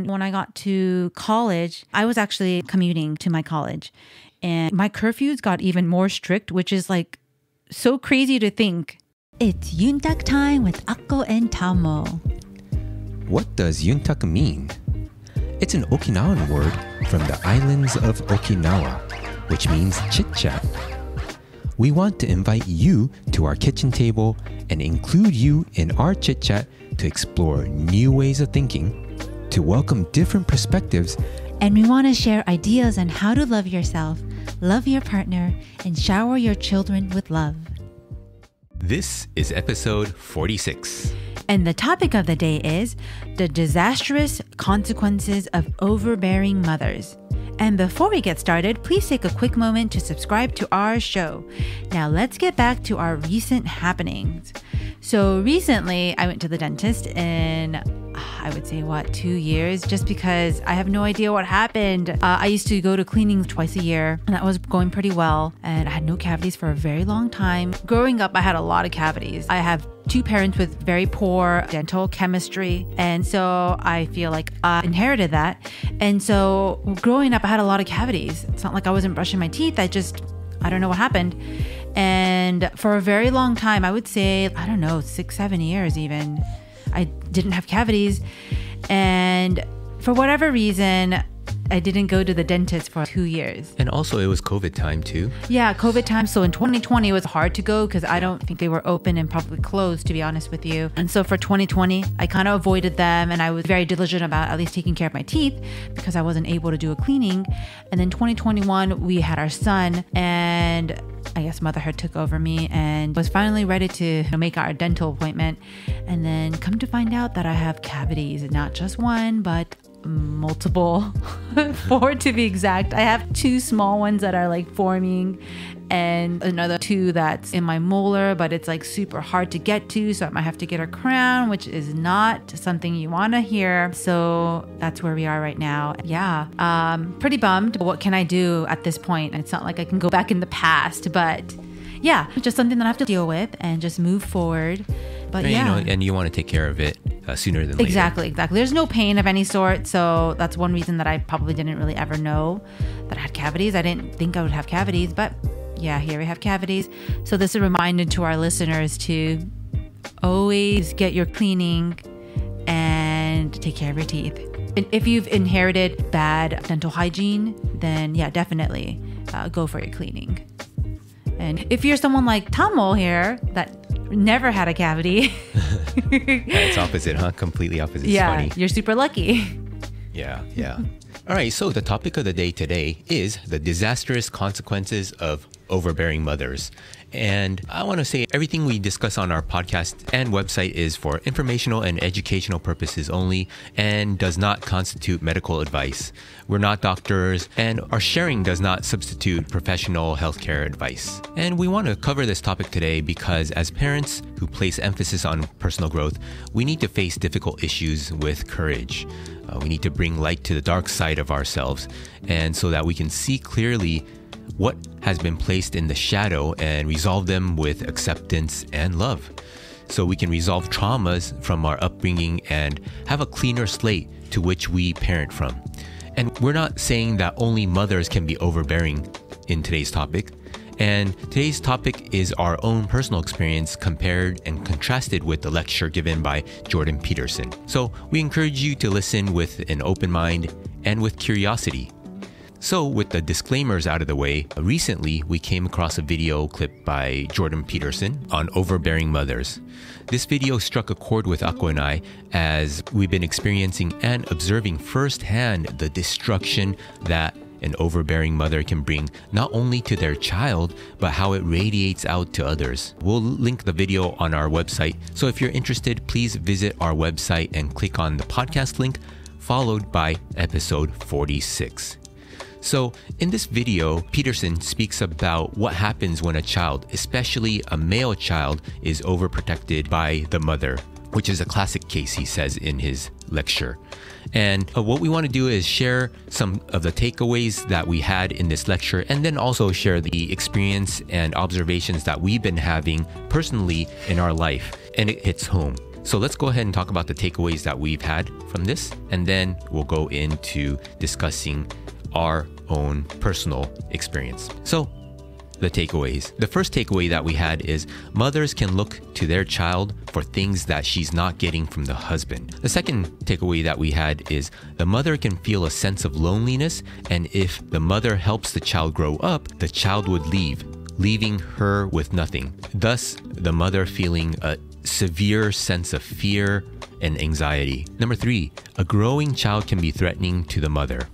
When I got to college, I was actually commuting to my college and my curfews got even more strict, which is like so crazy to think. It's Yuntaku time with Akko and Tamo. What does Yuntaku mean? It's an Okinawan word from the islands of Okinawa, which means chit-chat. We want to invite you to our kitchen table and include you in our chit-chat to explore new ways of thinking, to welcome different perspectives, and we want to share ideas on how to love yourself, love your partner, and shower your children with love. This is episode 46. And the topic of the day is the disastrous consequences of overbearing mothers. And before we get started, please take a quick moment to subscribe to our show. Now let's get back to our recent happenings. So recently I went to the dentist in, I would say 2 years, just because I have no idea what happened. I used to go to cleanings twice a year and that was going pretty well. And I had no cavities for a very long time. Growing up, I had a lot of cavities. I have 2 parents with very poor dental chemistry. And so I feel like I inherited that. And so growing up, I had a lot of cavities. It's not like I wasn't brushing my teeth. I don't know what happened. And for a very long time, I would say, 6-7 years even, I didn't have cavities. And for whatever reason, I didn't go to the dentist for 2 years. And also it was COVID time too. Yeah, COVID time. So in 2020, it was hard to go because I don't think they were open and probably closed, to be honest with you. And so for 2020, I kind of avoided them and I was very diligent about at least taking care of my teeth because I wasn't able to do a cleaning. And then 2021, we had our son and I guess motherhood took over me and was finally ready to make our dental appointment. And then come to find out that I have cavities, not just one, but multiple, 4 to be exact. I have 2 small ones that are like forming and another 2 that's in my molar, but it's like super hard to get to. So I might have to get a crown, which is not something you want to hear. So that's where we are right now. Yeah. Pretty bummed. What can I do at this point? And it's not like I can go back in the past, but yeah, just something that I have to deal with and just move forward. But yeah. And you want to take care of it sooner than later. Exactly. There's no pain of any sort. So that's one reason that I probably didn't really ever know that I had cavities. I didn't think I would have cavities, but yeah, here we have cavities. So this is a reminder to our listeners to always get your cleaning and take care of your teeth. And if you've inherited bad dental hygiene, then yeah, definitely go for your cleaning. And if you're someone like Tamo here that never had a cavity. It's opposite, huh? Completely opposite. Yeah, funny. You're super lucky. Yeah. All right, so the topic of the day today is the disastrous consequences of overbearing mothers. And I want to say everything we discuss on our podcast and website is for informational and educational purposes only and does not constitute medical advice. We're not doctors and our sharing does not substitute professional healthcare advice. And we want to cover this topic today because as parents who place emphasis on personal growth, we need to face difficult issues with courage. We need to bring light to the dark side of ourselves and so that we can see clearly what has been placed in the shadow and resolve them with acceptance and love. So we can resolve traumas from our upbringing and have a cleaner slate to which we parent from. And we're not saying that only mothers can be overbearing in today's topic. And today's topic is our own personal experience compared and contrasted with the lecture given by Jordon Peterson. So we encourage you to listen with an open mind and with curiosity. So with the disclaimers out of the way, recently we came across a video clip by Jordon Peterson on overbearing mothers. This video struck a chord with Akko and I as we've been experiencing and observing firsthand the destruction that an overbearing mother can bring not only to their child, but how it radiates out to others. We'll link the video on our website. So if you're interested, please visit our website and click on the podcast link, followed by episode 46. So in this video, Peterson speaks about what happens when a child, especially a male child, is overprotected by the mother, which is a classic case, he says in his lecture. And what we want to do is share some of the takeaways that we had in this lecture and then also share the experience and observations that we've been having personally in our life. And it hits home. So let's go ahead and talk about the takeaways that we've had from this, and then we'll go into discussing our own personal experience. So the takeaways. The first takeaway that we had is mothers can look to their child for things that she's not getting from the husband. The second takeaway that we had is the mother can feel a sense of loneliness, and if the mother helps the child grow up, the child would leave, leaving her with nothing. Thus, the mother feeling a severe sense of fear and anxiety. Number 3, a growing child can be threatening to the mother.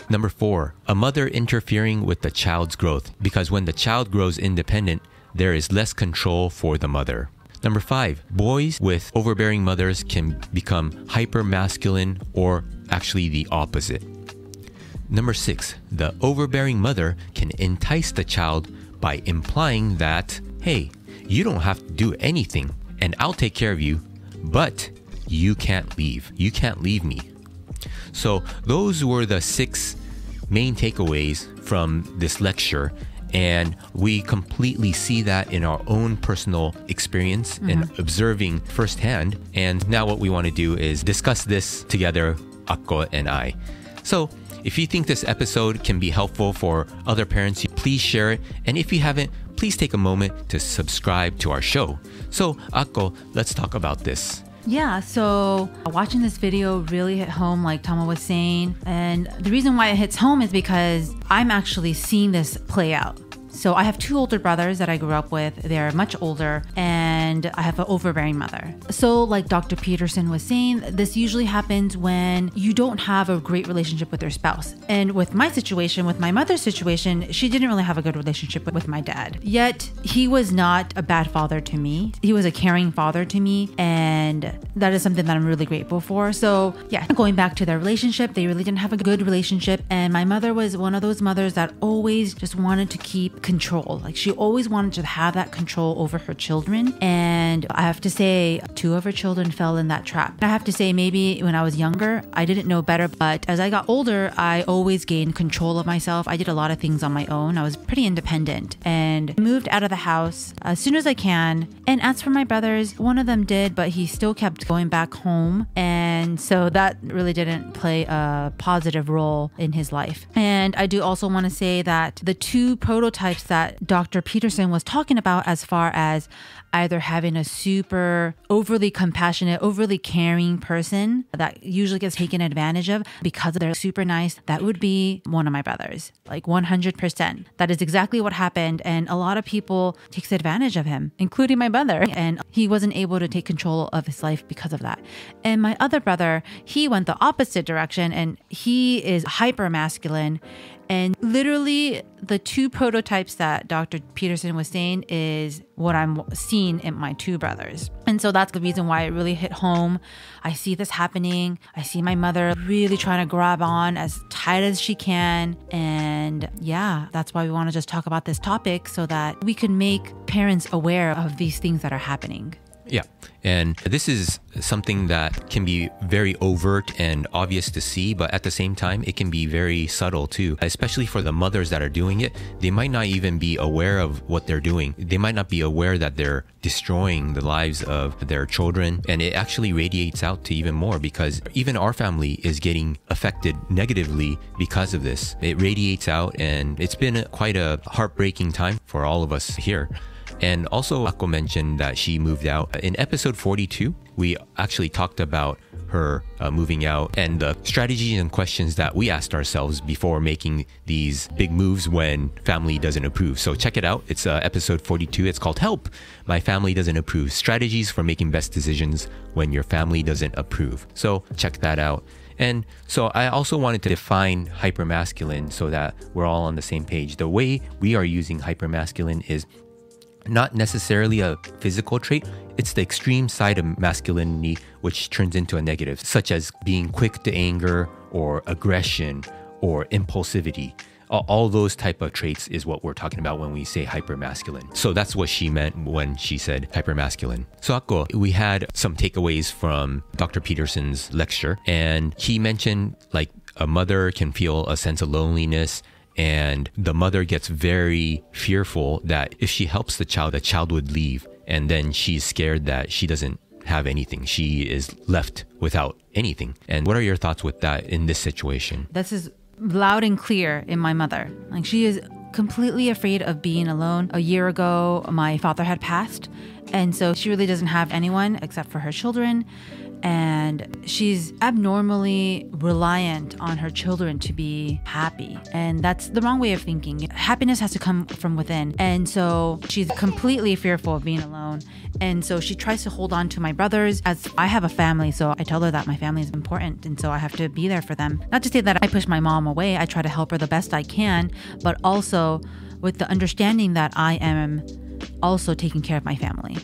Number 4, a mother interfering with the child's growth, because when the child grows independent, there is less control for the mother. Number 5, boys with overbearing mothers can become hyper-masculine, or actually the opposite. Number 6, the overbearing mother can entice the child by implying that, hey, you don't have to do anything and I'll take care of you, but you can't leave. You can't leave me. So those were the 6 main takeaways from this lecture, and we completely see that in our own personal experience and observing firsthand. And now what we want to do is discuss this together, Akko and I. So if you think this episode can be helpful for other parents, please share it. And if you haven't, please take a moment to subscribe to our show. So Akko, let's talk about this. Yeah, so watching this video really hit home, like Tamo was saying. And the reason why it hits home is because I'm actually seeing this play out. So I have 2 older brothers that I grew up with. They're much older, and I have an overbearing mother. So like Dr. Peterson was saying, this usually happens when you don't have a great relationship with your spouse. And with my situation, with my mother's situation, she didn't really have a good relationship with my dad. Yet he was not a bad father to me. He was a caring father to me, and that is something that I'm really grateful for. So yeah, going back to their relationship, they really didn't have a good relationship. And my mother was one of those mothers that always just wanted to keep control. Like she always wanted to have that control over her children. And I have to say 2 of her children fell in that trap. I have to say maybe when I was younger, I didn't know better, but as I got older, I always gained control of myself. I did a lot of things on my own. I was pretty independent and moved out of the house as soon as I can. And as for my brothers, one of them did, but he still kept going back home. And so that really didn't play a positive role in his life. And I do also want to say that the 2 prototypes that Dr. Peterson was talking about, as far as either having a super overly compassionate, overly caring person that usually gets taken advantage of because they're super nice, that would be one of my brothers, like 100%. That is exactly what happened. And a lot of people takes advantage of him, including my brother. And he wasn't able to take control of his life because of that. And my other brother, he went the opposite direction, and he is hyper masculine. And literally the 2 prototypes that Dr. Peterson was saying is what I'm seeing in my 2 brothers. And so that's the reason why it really hit home. I see this happening. I see my mother really trying to grab on as tight as she can. And yeah, that's why we want to just talk about this topic so that we can make parents aware of these things that are happening. Yeah. And this is something that can be very overt and obvious to see, but at the same time, it can be very subtle too, especially for the mothers that are doing it. They might not even be aware of what they're doing. They might not be aware that they're destroying the lives of their children. And it actually radiates out to even more, because even our family is getting affected negatively because of this. It radiates out, and it's been quite a heartbreaking time for all of us here. And also, Akko mentioned that she moved out. In episode 42, we actually talked about her moving out and the strategies and questions that we asked ourselves before making these big moves when family doesn't approve. So check it out. It's episode 42. It's called Help, My Family Doesn't Approve. Strategies for Making Best Decisions When Your Family Doesn't Approve. So check that out. And so I also wanted to define hypermasculine so that we're all on the same page. The way we are using hypermasculine is not necessarily a physical trait. It's the extreme side of masculinity which turns into a negative, such as being quick to anger or aggression or impulsivity. All those type of traits is what we're talking about when we say hypermasculine. So that's what she meant when she said hypermasculine. So Akko, we had some takeaways from Dr. Peterson's lecture, and he mentioned like a mother can feel a sense of loneliness, and the mother gets very fearful that if she helps the child would leave. And then she's scared that she doesn't have anything. She is left without anything. And what are your thoughts with that in this situation? This is loud and clear in my mother. Like, she is completely afraid of being alone. A year ago, my father had passed, and so she really doesn't have anyone except for her children. And she's abnormally reliant on her children to be happy. And that's the wrong way of thinking. Happiness has to come from within. And so she's completely fearful of being alone. And so she tries to hold on to my brothers. As I have a family, so I tell her that my family is important. And so I have to be there for them. Not to say that I push my mom away. I try to help her the best I can, but also with the understanding that I am also taking care of my family.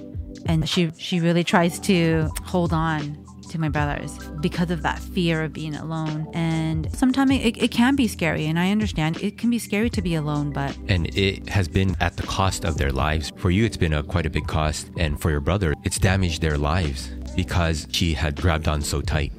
And she really tries to hold on to my brothers because of that fear of being alone. And sometimes it can be scary, and I understand it can be scary to be alone, but... And it has been at the cost of their lives. For you, it's been quite a big cost. And for your brother, it's damaged their lives because she had grabbed on so tight.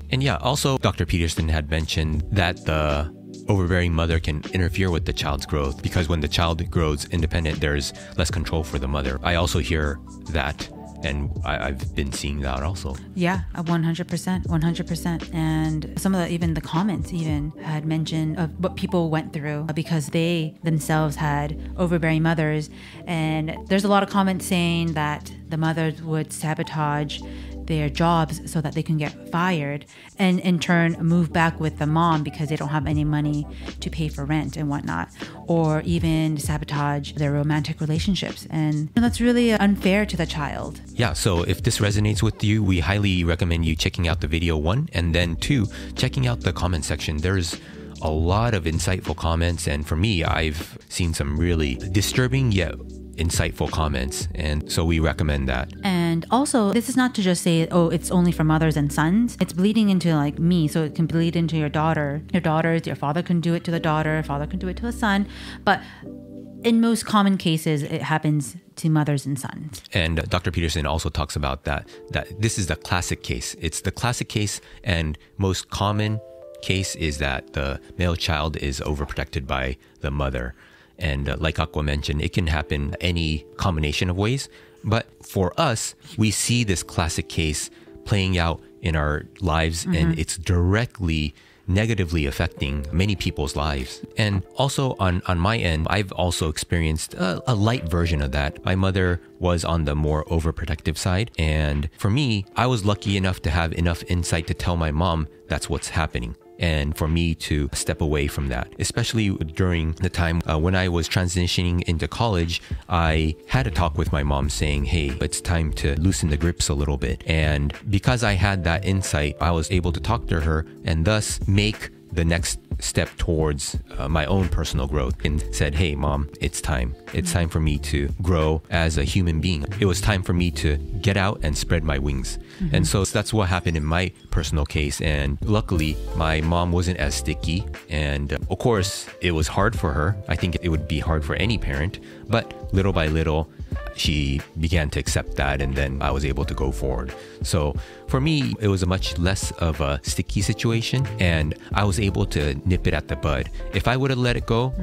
And yeah, also Dr. Peterson had mentioned that the overbearing mother can interfere with the child's growth because when the child grows independent, there's less control for the mother. I also hear that. And I've been seeing that also. Yeah, 100%. And some of even the comments even had mentioned of what people went through because they themselves had overbearing mothers. And there's a lot of comments saying that the mothers would sabotage their jobs so that they can get fired and in turn move back with the mom because they don't have any money to pay for rent and whatnot, or even sabotage their romantic relationships. And that's really unfair to the child. Yeah, so if this resonates with you, we highly recommend you checking out the video 1 and then 2, checking out the comment section. There's a lot of insightful comments, and for me, I've seen some really disturbing yet insightful comments, and so we recommend that. And also, this is not to just say, oh, it's only for mothers and sons. It's bleeding into like me, so it can bleed into your daughter. Your daughters, your father can do it to the daughter, father can do it to a son, but in most common cases, it happens to mothers and sons. And Dr. Peterson also talks about that this is the classic case. It's the classic case, and most common case is that the male child is overprotected by the mother. And like Akko mentioned, it can happen any combination of ways. But for us, we see this classic case playing out in our lives, and it's directly negatively affecting many people's lives. And also on my end, I've also experienced a light version of that. My mother was on the more overprotective side. And for me, I was lucky enough to have enough insight to tell my mom that's what's happening, and for me to step away from that. Especially during the time when I was transitioning into college, I had a talk with my mom saying, hey, it's time to loosen the grips a little bit. And because I had that insight, I was able to talk to her and thus make the next step towards my own personal growth, and said, hey, mom, it's time. It's time for me to grow as a human being. It was time for me to get out and spread my wings. And so that's what happened in my personal case. And luckily, my mom wasn't as sticky. And of course, it was hard for her. I think it would be hard for any parent. But little by little, she began to accept that, and then I was able to go forward. So for me, it was a much less of a sticky situation, and I was able to nip it at the bud. If I would have let it go,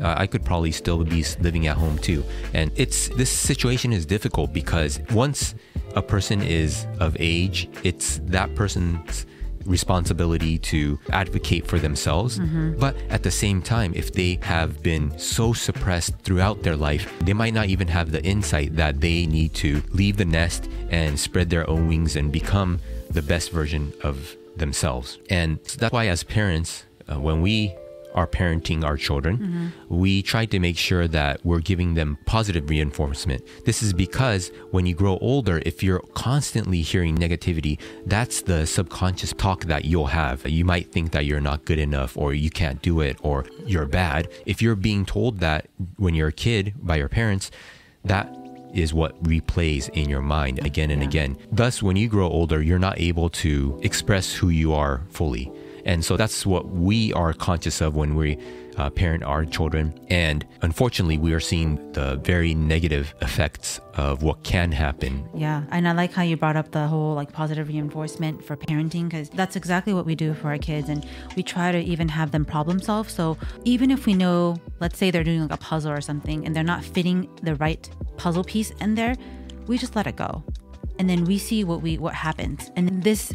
I could probably still be living at home too. And this situation is difficult because once a person is of age, it's that person's responsibility to advocate for themselves. But at the same time, if they have been so suppressed throughout their life, they might not even have the insight that they need to leave the nest and spread their own wings and become the best version of themselves. And that's why as parents, when we are parenting our children, we try to make sure that we're giving them positive reinforcement. This is because when you grow older, if you're constantly hearing negativity, that's the subconscious talk that you'll have. You might think that you're not good enough, or you can't do it, or you're bad. If you're being told that when you're a kid by your parents, that is what replays in your mind again and again. Thus, when you grow older, you're not able to express who you are fully. And so that's what we are conscious of when we parent our children. And unfortunately, we are seeing the very negative effects of what can happen. Yeah. And I like how you brought up the whole like positive reinforcement for parenting, because that's exactly what we do for our kids. And we try to even have them problem solve. So even if we know, let's say they're doing like a puzzle or something and they're not fitting the right puzzle piece in there, we just let it go. and then we see what happens. And this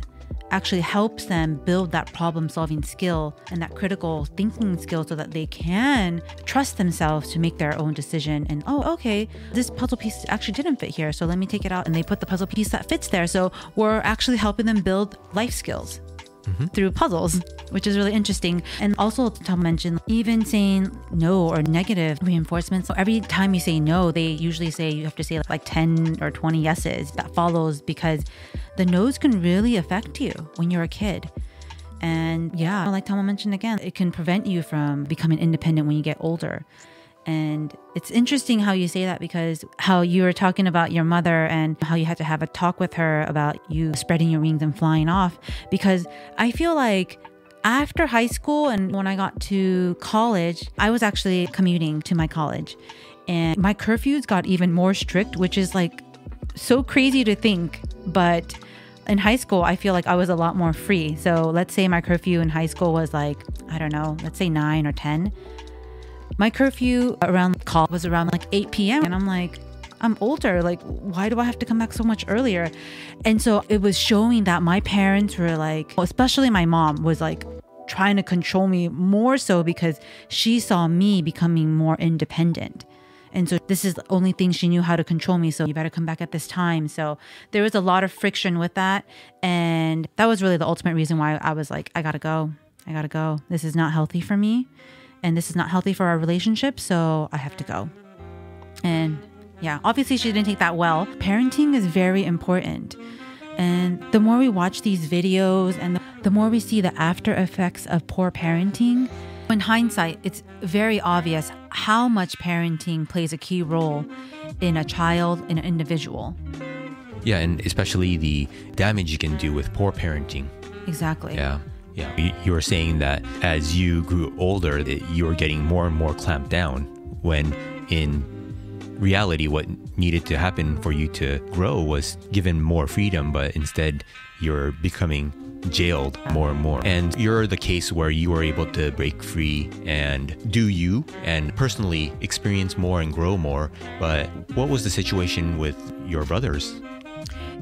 actually helps them build that problem-solving skill and that critical thinking skill so that they can trust themselves to make their own decision. And, oh, okay, this puzzle piece actually didn't fit here, so let me take it out. And they put the puzzle piece that fits there. So we're actually helping them build life skills through puzzles, which is really interesting. And also, Tamo mentioned, even saying no or negative reinforcements. So every time you say no, they usually say you have to say like 10 or 20 yeses that follows, because the no's can really affect you when you're a kid. And yeah, like Tamo mentioned again, it can prevent you from becoming independent when you get older. And it's interesting how you say that, because how you were talking about your mother and how you had to have a talk with her about you spreading your wings and flying off. Because I feel like after high school and when I got to college, I was actually commuting to my college, and my curfews got even more strict, which is like so crazy to think. But in high school, I feel like I was a lot more free. So let's say my curfew in high school was like, I don't know, let's say 9 or 10. My curfew around college was around like 8 p.m. And I'm like, I'm older. Like, why do I have to come back so much earlier? And so it was showing that my parents were like, especially my mom was like trying to control me more so because she saw me becoming more independent. And so this is the only thing she knew how to control me. So you better come back at this time. So there was a lot of friction with that. And that was really the ultimate reason why I was like, I gotta go. This is not healthy for me. And this is not healthy for our relationship, so I have to go. And yeah, obviously she didn't take that well. Parenting is very important. And the more we watch these videos and the more we see the after effects of poor parenting, in hindsight, it's very obvious how much parenting plays a key role in a child, in an individual. Yeah, and especially the damage you can do with poor parenting. Exactly. Yeah. You were saying that as you grew older, that you were getting more and more clamped down, when in reality, what needed to happen for you to grow was given more freedom, but instead you're becoming jailed more and more. And you're the case where you were able to break free and do you and personally experience more and grow more. But what was the situation with your brothers?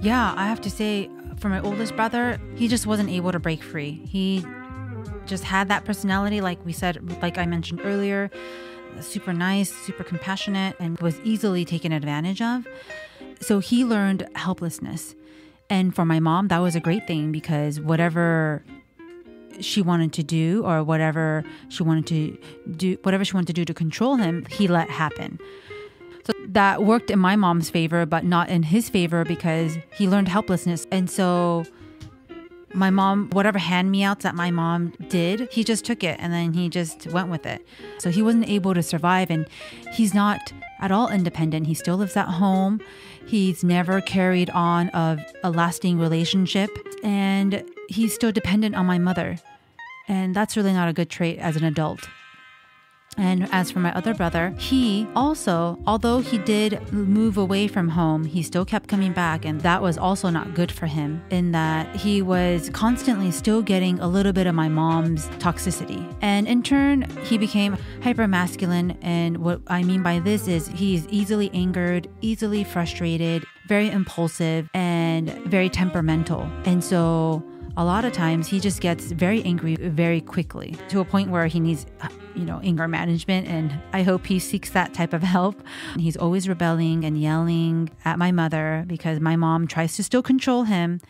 Yeah, I have to say, for my oldest brother, he just wasn't able to break free. He just had that personality, like we said, like I mentioned earlier, super nice, super compassionate, and was easily taken advantage of. So he learned helplessness. And for my mom, that was a great thing, because whatever she wanted to do or whatever she wanted to do to control him, he let happen. So that worked in my mom's favor, but not in his favor, because he learned helplessness. And so my mom, whatever hand-me-outs that my mom did, he just took it and then he just went with it. So he wasn't able to survive, and he's not at all independent. He still lives at home. He's never carried on a lasting relationship, and he's still dependent on my mother. And that's really not a good trait as an adult. And as for my other brother, he also, although he did move away from home, he still kept coming back. And that was also not good for him, in that he was constantly still getting a little bit of my mom's toxicity. And in turn, he became hyper-masculine. And what I mean by this is he's easily angered, easily frustrated, very impulsive, and very temperamental. And so a lot of times he just gets very angry very quickly, to a point where he needs, anger management. And I hope he seeks that type of help. He's always rebelling and yelling at my mother because my mom tries to still control him.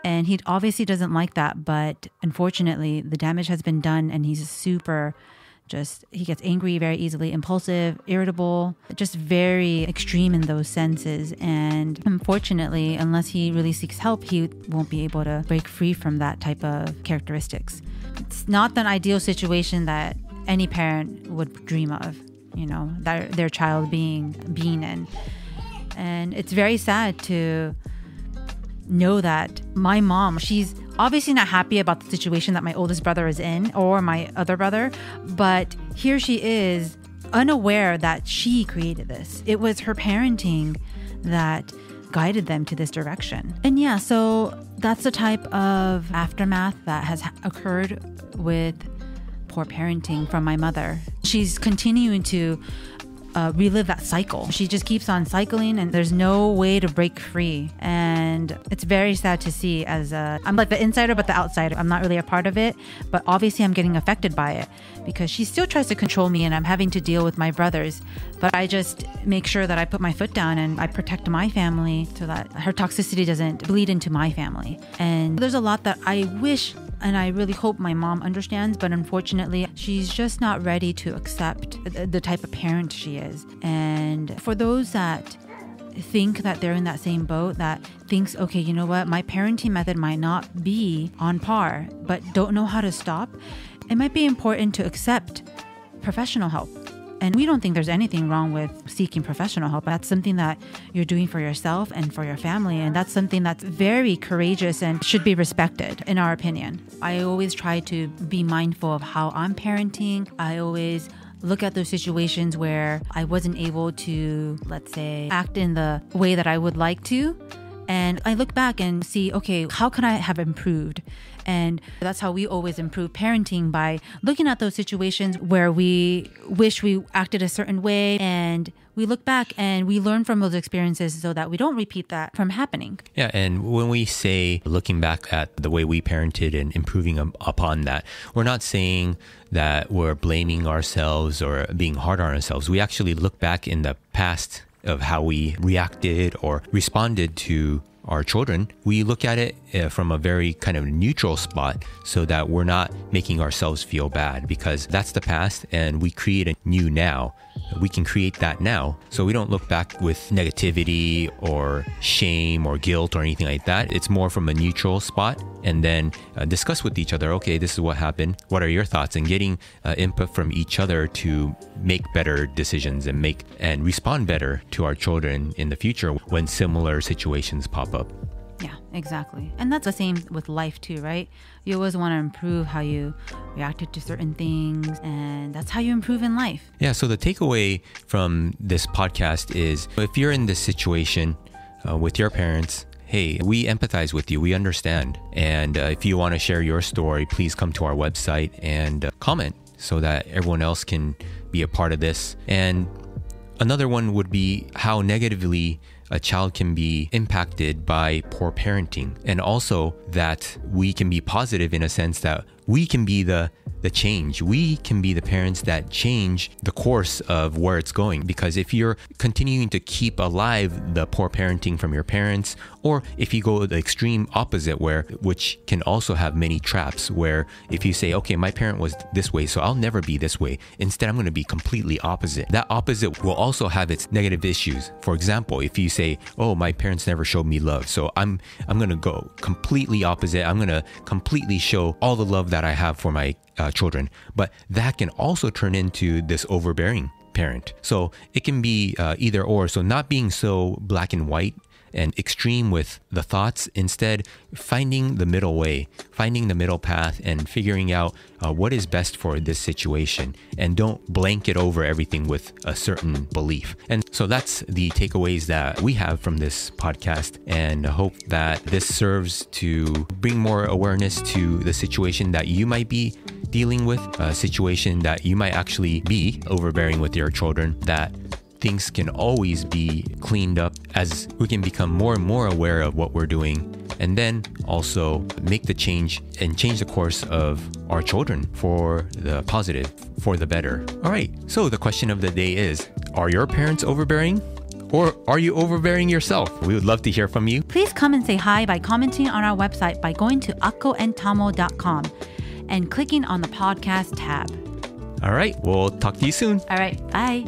And he obviously doesn't like that. But unfortunately, the damage has been done, and he's he gets angry very easily, impulsive, irritable, just very extreme in those senses. And unfortunately, unless he really seeks help, he won't be able to break free from that type of characteristics. It's not an ideal situation that any parent would dream of, their child being in. And it's very sad to know that my mom, she's obviously not happy about the situation that my oldest brother is in, or my other brother, but here she is unaware that she created this. It was her parenting that guided them to this direction. And yeah, so that's the type of aftermath that has occurred with poor parenting from my mother. She's continuing to relive that cycle. She just keeps on cycling and there's no way to break free. And it's very sad to see I'm like the insider, but the outsider. I'm not really a part of it, but obviously I'm getting affected by it because she still tries to control me and I'm having to deal with my brothers. But I just make sure that I put my foot down and I protect my family so that her toxicity doesn't bleed into my family. And there's a lot that I wish and I really hope my mom understands, but unfortunately, she's just not ready to accept the type of parent she is. And for those that think that they're in that same boat, that thinks, okay, you know what, my parenting method might not be on par, but don't know how to stop, it might be important to accept professional help. And we don't think there's anything wrong with seeking professional help. That's something that you're doing for yourself and for your family. And that's something that's very courageous and should be respected, in our opinion. I always try to be mindful of how I'm parenting. I always look at those situations where I wasn't able to, let's say, act in the way that I would like to. And I look back and see, okay, how could I have improved? And that's how we always improve parenting, by looking at those situations where we wish we acted a certain way, and we look back and we learn from those experiences so that we don't repeat that from happening. Yeah, and when we say looking back at the way we parented and improving upon that, we're not saying that we're blaming ourselves or being hard on ourselves. We actually look back in the past of how we reacted or responded to our children. We look at it from a very kind of neutral spot so that we're not making ourselves feel bad, because that's the past and we create a new now. We can create that now. So we don't look back with negativity or shame or guilt or anything like that. It's more from a neutral spot, and then discuss with each other, okay, this is what happened. What are your thoughts? And getting input from each other to make better decisions and respond better to our children in the future when similar situations pop up. Yeah, exactly. And that's the same with life too, right? You always want to improve how you reacted to certain things, and that's how you improve in life. Yeah, so the takeaway from this podcast is, if you're in this situation with your parents, hey, we empathize with you. We understand. And if you want to share your story, please come to our website and comment so that everyone else can be a part of this. And another one would be how negatively a child can be impacted by poor parenting, and also that we can be positive in a sense that we can be the change. We can be the parents that change the course of where it's going. Because if you're continuing to keep alive the poor parenting from your parents, or if you go the extreme opposite, which can also have many traps, where if you say, okay, my parent was this way, so I'll never be this way. Instead, I'm going to be completely opposite. That opposite will also have its negative issues. For example, if you say, oh, my parents never showed me love, so I'm going to go completely opposite. I'm going to completely show all the love that I have for my children. But that can also turn into this overbearing parent. So it can be either or. So not being so black and white and extreme with the thoughts, instead finding the middle way, finding the middle path, and figuring out what is best for this situation, and don't blanket over everything with a certain belief. And so that's the takeaways that we have from this podcast, and I hope that this serves to bring more awareness to the situation that you might be dealing with, a situation that you might actually be overbearing with your children, that things can always be cleaned up as we can become more and more aware of what we're doing, and then also make the change and change the course of our children for the positive, for the better. All right, so the question of the day is, are your parents overbearing? Or are you overbearing yourself? We would love to hear from you. Please come and say hi by commenting on our website by going to akkoandtamo.com and clicking on the podcast tab. All right, we'll talk to you soon. All right, bye.